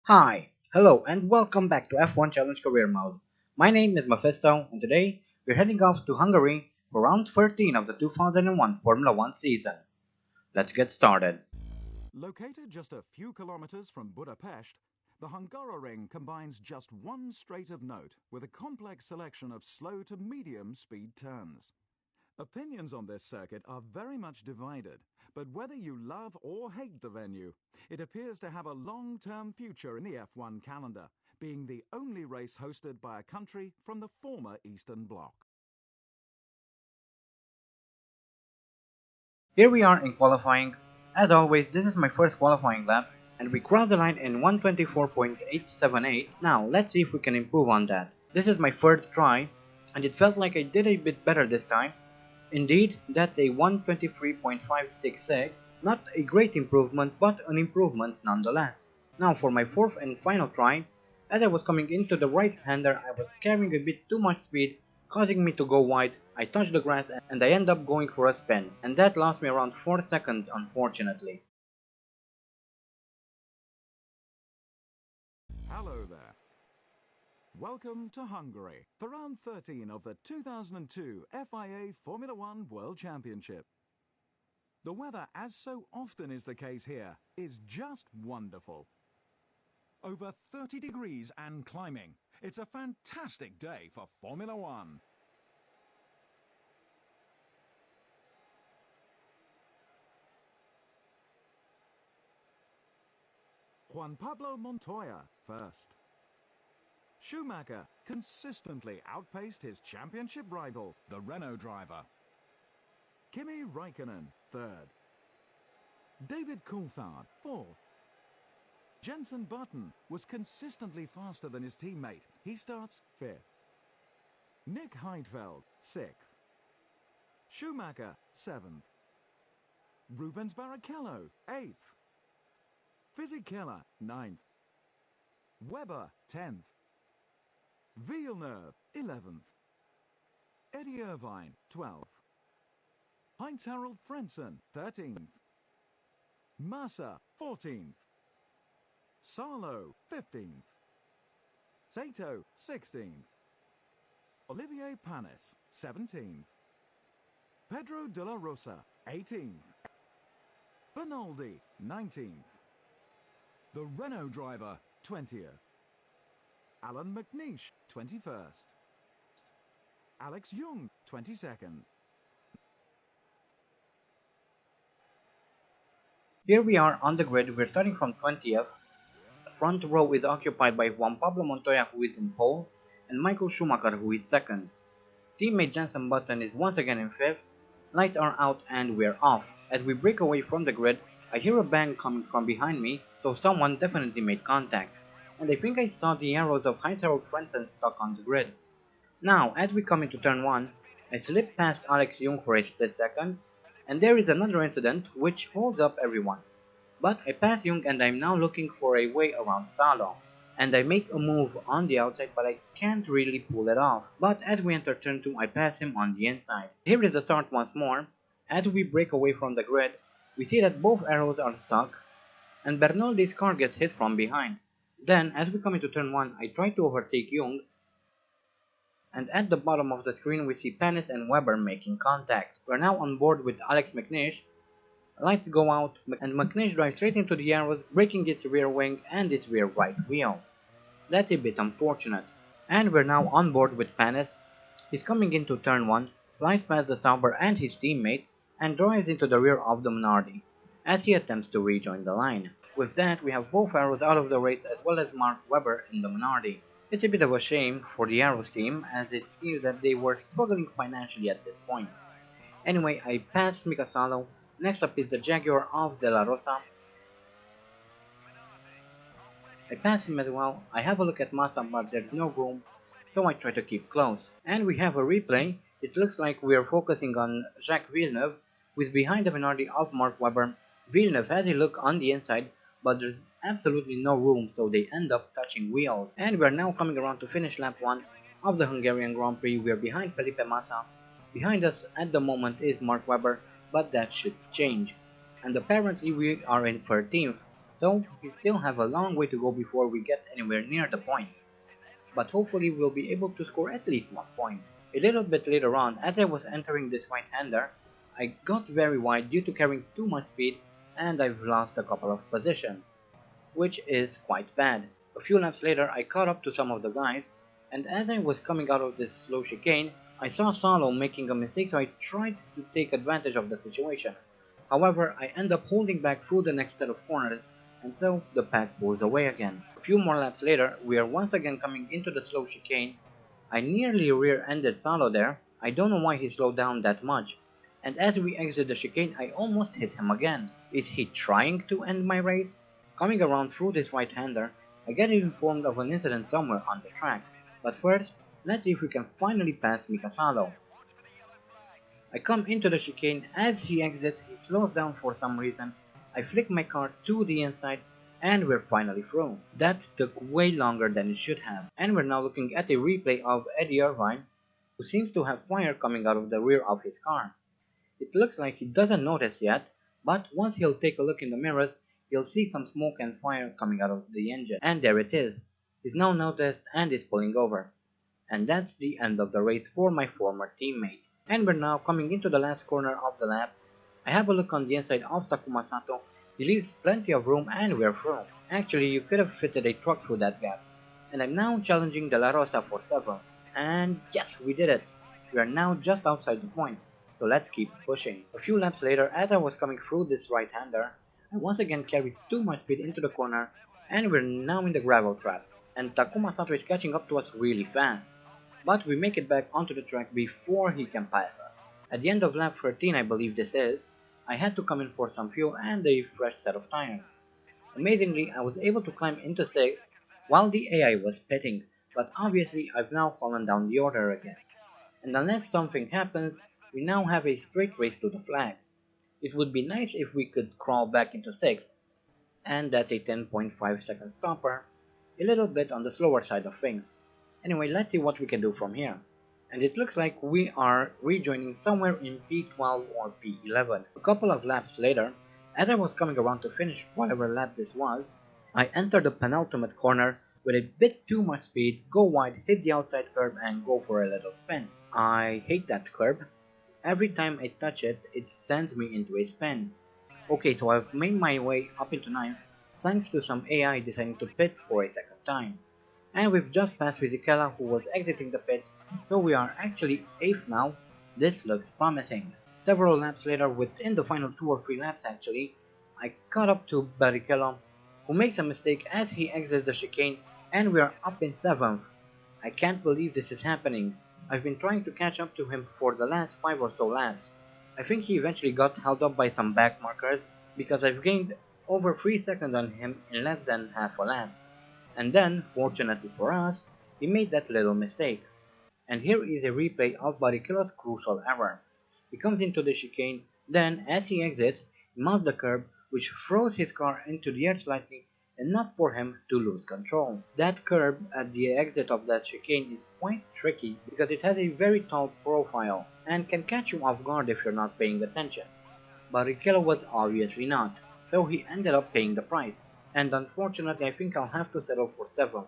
Hi, hello, and welcome back to F1 Challenge Career Mode. My name is Mephisto, and today we're heading off to Hungary for round 13 of the 2001 Formula 1 season. Let's get started. Located just a few kilometers from Budapest, the Hungarian combines just one straight of note with a complex selection of slow to medium speed turns. Opinions on this circuit are very much divided, but whether you love or hate the venue, it appears to have a long-term future in the F1 calendar, being the only race hosted by a country from the former Eastern Bloc. Here we are in qualifying. As always, this is my first qualifying lap, and we crossed the line in 124.878. Now, let's see if we can improve on that. This is my third try, and it felt like I did a bit better this time. Indeed, that's a 123.566, not a great improvement, but an improvement nonetheless. Now for my fourth and final try, as I was coming into the right-hander, I was carrying a bit too much speed, causing me to go wide. I touched the grass and I end up going for a spin, and that lost me around 4 seconds unfortunately. Hello there. Welcome to Hungary for round 13 of the 2002 FIA Formula One World Championship. The weather, as so often is the case here, is just wonderful. Over 30 degrees and climbing. It's a fantastic day for Formula One. Juan Pablo Montoya first. Schumacher consistently outpaced his championship rival, the Renault driver. Kimi Raikkonen, third. David Coulthard, fourth. Jenson Button was consistently faster than his teammate. He starts fifth. Nick Heidfeld, sixth. Schumacher, seventh. Rubens Barrichello, eighth. Fisichella, ninth. Webber, 10th. Villeneuve, 11th. Eddie Irvine, 12th. Heinz-Harald Frentzen, 13th. Massa, 14th. Sarlo, 15th. Sato, 16th. Olivier Panis, 17th. Pedro de la Rosa, 18th. Bernaldi, 19th. The Renault driver, 20th. Alan McNeish, 21st. Alex Young, 22nd. Here we are on the grid, we're starting from 20th. The front row is occupied by Juan Pablo Montoya, who is in pole, and Michael Schumacher, who is second. Teammate Jenson Button is once again in fifth. Lights are out and we're off. As we break away from the grid, I hear a bang coming from behind me, so someone definitely made contact. And I think I saw the arrows of Heinz-Harald Frentzen stuck on the grid. Now, as we come into turn 1, I slip past Alex Young for a split second, and there is another incident which holds up everyone. But I pass Young and I'm now looking for a way around Salo. And I make a move on the outside, but I can't really pull it off. But as we enter turn 2, I pass him on the inside. Here is the start once more. As we break away from the grid, we see that both arrows are stuck, and Bernaldi's car gets hit from behind. Then, as we come into turn 1, I try to overtake Young, and at the bottom of the screen we see Panis and Webber making contact. We're now on board with Alex McNeish. Lights go out, and McNeish drives straight into the arrows, breaking its rear wing and its rear right wheel. That's a bit unfortunate. And we're now on board with Panis. He's coming into turn 1, flies past the Sauber and his teammate, and drives into the rear of the Minardi, as he attempts to rejoin the line. With that, we have both arrows out of the race as well as Mark Webber in the Minardi. It's a bit of a shame for the Arrows team, as it seems that they were struggling financially at this point. Anyway, I passed Mika Salo. Next up is the Jaguar of De La Rosa. I pass him as well. I have a look at Massa, but there's no room, so I try to keep close. And we have a replay. It looks like we are focusing on Jacques Villeneuve, who is behind the Minardi of Mark Webber. Villeneuve has a look on the inside, but there's absolutely no room, so they end up touching wheels. And we are now coming around to finish lap 1 of the Hungarian Grand Prix. We are behind Felipe Massa. Behind us at the moment is Mark Webber, but that should change. And apparently we are in 13th. so we still have a long way to go before we get anywhere near the point. But hopefully we'll be able to score at least 1 point. A little bit later on, as I was entering this right-hander, I got very wide due to carrying too much speed and I've lost a couple of positions, which is quite bad. A few laps later I caught up to some of the guys, and as I was coming out of this slow chicane, I saw Salo making a mistake, so I tried to take advantage of the situation. However, I end up holding back through the next set of corners, and so the pack pulls away again. A few more laps later, we are once again coming into the slow chicane. I nearly rear-ended Salo there. I don't know why he slowed down that much, and as we exit the chicane I almost hit him again. Is he trying to end my race? Coming around through this right-hander, I get informed of an incident somewhere on the track, but first, let's see if we can finally pass Mikasalo. I come into the chicane. As he exits, he slows down for some reason. I flick my car to the inside, and we're finally through. That took way longer than it should have, and we're now looking at a replay of Eddie Irvine, who seems to have fire coming out of the rear of his car. It looks like he doesn't notice yet, but once he'll take a look in the mirrors, he'll see some smoke and fire coming out of the engine. And there it is. He's now noticed and is pulling over. And that's the end of the race for my former teammate. And we're now coming into the last corner of the lap. I have a look on the inside of Takuma Sato. He leaves plenty of room and we're through. Actually, you could have fitted a truck through that gap. And I'm now challenging De La Rosa for 7. And yes, we did it. We are now just outside the point. So let's keep pushing. A few laps later, as I was coming through this right-hander, I once again carried too much speed into the corner, and we're now in the gravel trap, and Takuma Sato is catching up to us really fast. But we make it back onto the track before he can pass us. At the end of lap 13, I believe this is, I had to come in for some fuel and a fresh set of tires. Amazingly, I was able to climb into 6th while the AI was pitting, but obviously I've now fallen down the order again. And unless something happens, we now have a straight race to the flag. It would be nice if we could crawl back into 6th, and that's a 10.5 second stopper, a little bit on the slower side of things. Anyway, let's see what we can do from here. And it looks like we are rejoining somewhere in P12 or P11. A couple of laps later, as I was coming around to finish whatever lap this was, I entered the penultimate corner with a bit too much speed, go wide, hit the outside curb and go for a little spin. I hate that curb. Every time I touch it, it sends me into a spin. Okay, so I've made my way up into 9th, thanks to some AI deciding to pit for a second time. And we've just passed Fisichella who was exiting the pit, so we are actually 8th now. This looks promising. Several laps later, within the final 2 or 3 laps actually, I caught up to Barrichello, who makes a mistake as he exits the chicane, and we are up in 7th. I can't believe this is happening. I've been trying to catch up to him for the last 5 or so laps. I think he eventually got held up by some back markers because I've gained over 3 seconds on him in less than half a lap. And then, fortunately for us, he made that little mistake. And here is a replay of Barrichello's crucial error. He comes into the chicane, then as he exits, he mounts the curb, which throws his car into the air slightly, enough for him to lose control. That curb at the exit of that chicane is quite tricky because it has a very tall profile and can catch you off guard if you're not paying attention. Barrichello was obviously not, so he ended up paying the price, and unfortunately I think I'll have to settle for 7th,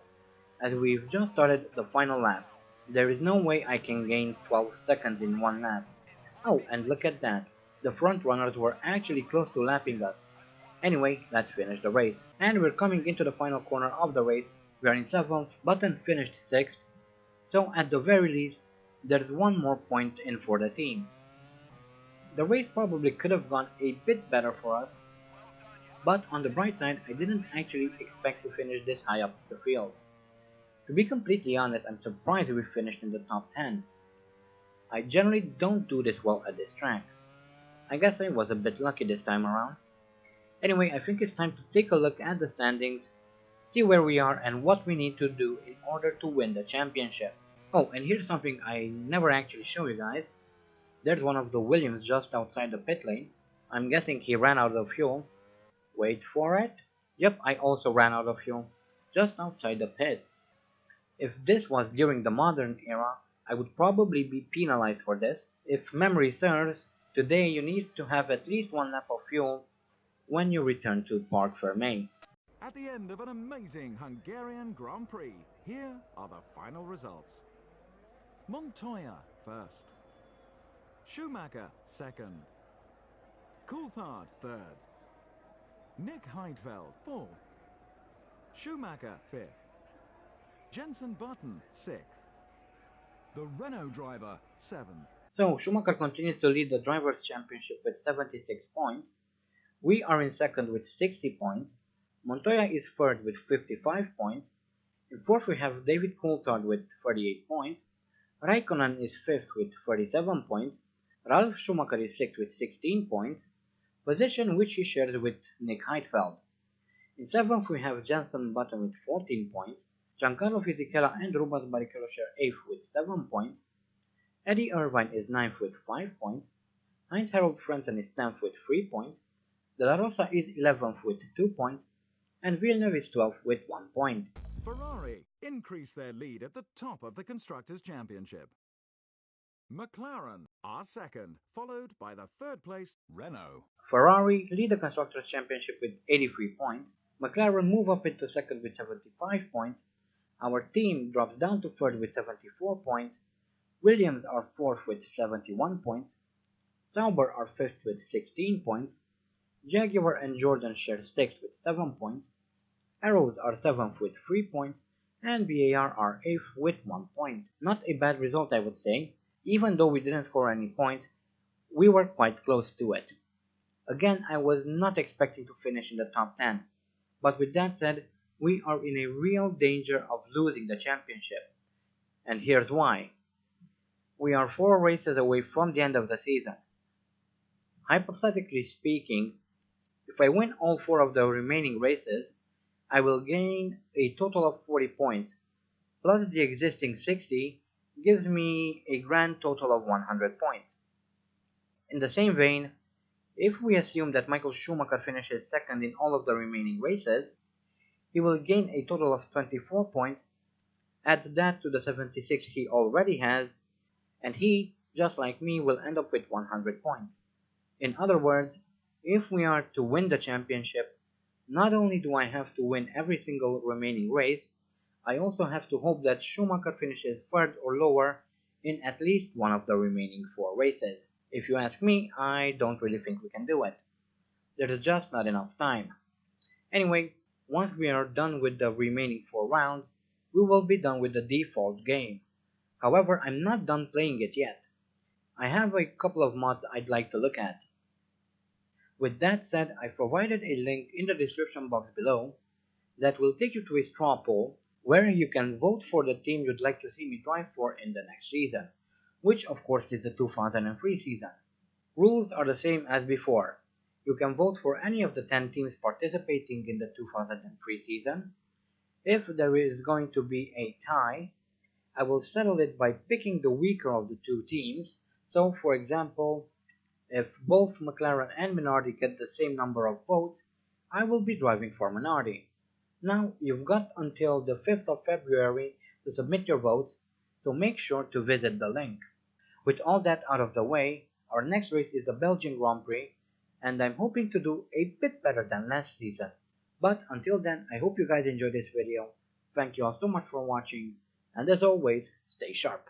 as we've just started the final lap. There is no way I can gain 12 seconds in one lap. Oh, and look at that, the front runners were actually close to lapping us. Anyway, let's finish the race. And we're coming into the final corner of the race. We are in 7th, Button finished 6th, so at the very least, there's one more point in for the team. The race probably could have gone a bit better for us, but on the bright side, I didn't actually expect to finish this high up the field. To be completely honest, I'm surprised we finished in the top 10. I generally don't do this well at this track. I guess I was a bit lucky this time around. Anyway, I think it's time to take a look at the standings, see where we are and what we need to do in order to win the championship. Oh, and here's something I never actually show you guys. There's one of the Williams just outside the pit lane. I'm guessing he ran out of fuel. Wait for it. Yep, I also ran out of fuel, just outside the pits. If this was during the modern era, I would probably be penalized for this. If memory serves, today you need to have at least 1 lap of fuel when you return to Parc Fermé. At the end of an amazing Hungarian Grand Prix, here are the final results. Montoya first. Schumacher second. Coulthard third. Nick Heidfeld fourth. Schumacher fifth. Jenson Button sixth. The Renault driver seventh. So Schumacher continues to lead the Drivers' Championship with 76 points. We are in second with 60 points. Montoya is third with 55 points. In fourth we have David Coulthard with 38 points. Raikkonen is fifth with 37 points. Ralf Schumacher is sixth with 16 points, position which he shares with Nick Heidfeld. In seventh we have Jenson Button with 14 points. Giancarlo Fisichella and Rubens Barrichello share eighth with 7 points. Eddie Irvine is ninth with 5 points. Heinz-Harald Frentzen is 10th with 3 points. De La Rosa is 11th with 2 points. And Villeneuve is 12th with 1 point. Ferrari increase their lead at the top of the Constructors' Championship. McLaren are second, followed by the third place Renault. Ferrari lead the Constructors' Championship with 83 points. McLaren move up into second with 75 points. Our team drops down to third with 74 points. Williams are fourth with 71 points. Sauber are fifth with 16 points. Jaguar and Jordan share sixth with 7 points. Arrows are seventh with 3 points. And VAR are eighth with 1 point. Not a bad result, I would say. Even though we didn't score any points, we were quite close to it. Again, I was not expecting to finish in the top 10. But with that said, we are in a real danger of losing the championship. And here's why. We are 4 races away from the end of the season. Hypothetically speaking, if I win all 4 of the remaining races, I will gain a total of 40 points, plus the existing 60 gives me a grand total of 100 points. In the same vein, if we assume that Michael Schumacher finishes second in all of the remaining races, he will gain a total of 24 points, add that to the 76 he already has, and he, just like me, will end up with 100 points. In other words, if we are to win the championship, not only do I have to win every single remaining race, I also have to hope that Schumacher finishes third or lower in at least one of the remaining 4 races. If you ask me, I don't really think we can do it. There's just not enough time. Anyway, once we are done with the remaining 4 rounds, we will be done with the default game. However, I'm not done playing it yet. I have a couple of mods I'd like to look at. With that said, I provided a link in the description box below that will take you to a straw poll where you can vote for the team you'd like to see me drive for in the next season, which of course is the 2003 season. Rules are the same as before. You can vote for any of the 10 teams participating in the 2003 season. If there is going to be a tie, I will settle it by picking the weaker of the 2 teams. So for example, if both McLaren and Minardi get the same number of votes, I will be driving for Minardi. Now, you've got until the 5th of February to submit your votes, so make sure to visit the link. With all that out of the way, our next race is the Belgian Grand Prix, and I'm hoping to do a bit better than last season. But until then, I hope you guys enjoyed this video. Thank you all so much for watching, and as always, stay sharp.